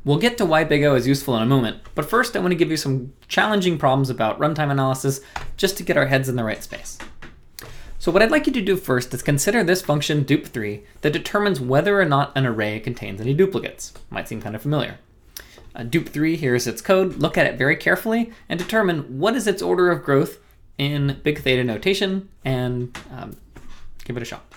We'll get to why big O is useful in a moment, but first I want to give you some challenging problems about runtime analysis just to get our heads in the right space. So what I'd like you to do first is consider this function dup3 that determines whether or not an array contains any duplicates. Might seem kind of familiar. Dup3, here's its code. Look at it very carefully and determine what is its order of growth in big theta notation and give it a shot.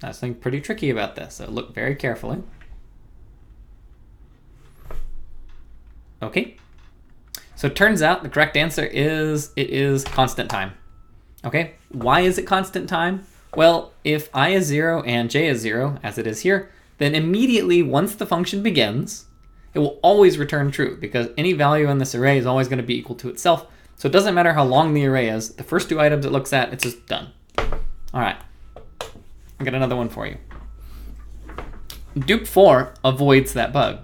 That's something pretty tricky about this, so look very carefully. Okay, so it turns out the correct answer is it is constant time. Okay, why is it constant time? Well, if I is 0 and j is 0, as it is here, then immediately once the function begins, it will always return true because any value in this array is always going to be equal to itself. So it doesn't matter how long the array is. The first two items it looks at, it's just done. All right, I got another one for you. Dup4 avoids that bug.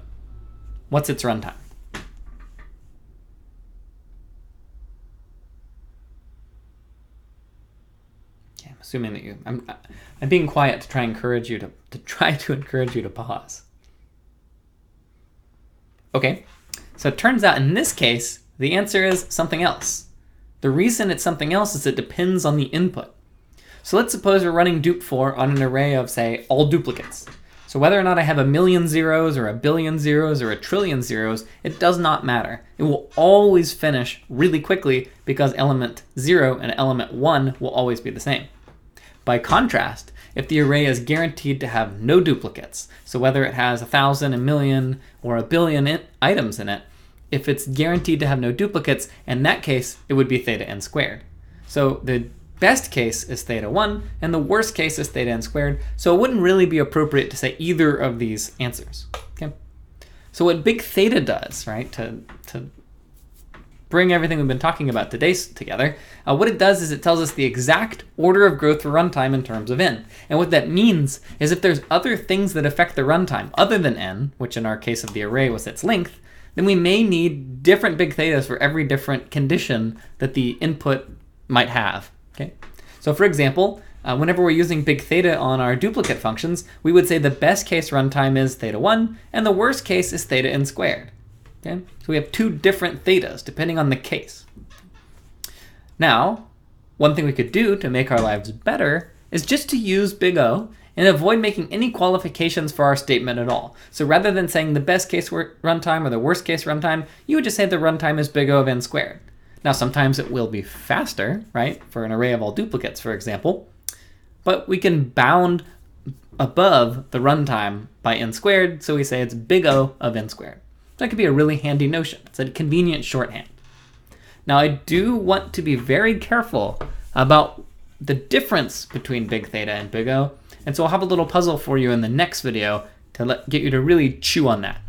What's its runtime? Assuming that I'm being quiet to try to encourage you to pause. Okay, so it turns out in this case the answer is something else. The reason it's something else is it depends on the input. So let's suppose we're running dup4 on an array of, say, all duplicates. So whether or not I have 1,000,000 zeros or 1,000,000,000 zeros or 1,000,000,000,000 zeros, it does not matter. It will always finish really quickly because element 0 and element 1 will always be the same. By contrast, if the array is guaranteed to have no duplicates, so whether it has 1,000, 1,000,000, or 1,000,000,000 items in it, if it's guaranteed to have no duplicates, in that case, it would be theta n squared. So the best case is theta 1, and the worst case is theta n squared, so it wouldn't really be appropriate to say either of these answers. Okay? So what big theta does, right, to bring everything we've been talking about today together, what it does is it tells us the exact order of growth for runtime in terms of n. And what that means is if there's other things that affect the runtime other than n, which in our case of the array was its length, then we may need different big thetas for every different condition that the input might have. Okay? So for example, whenever we're using big theta on our duplicate functions, we would say the best case runtime is theta 1, and the worst case is theta n squared. Okay? So we have two different thetas depending on the case. Now, one thing we could do to make our lives better is just to use big O and avoid making any qualifications for our statement at all. So rather than saying the best case runtime or the worst case runtime, you would just say the runtime is big O of n squared. Now, sometimes it will be faster, right, for an array of all duplicates, for example, but we can bound above the runtime by n squared, so we say it's big O of n squared. That could be a really handy notion. It's a convenient shorthand. Now, I do want to be very careful about the difference between big theta and big O, and so I'll have a little puzzle for you in the next video to get you to really chew on that.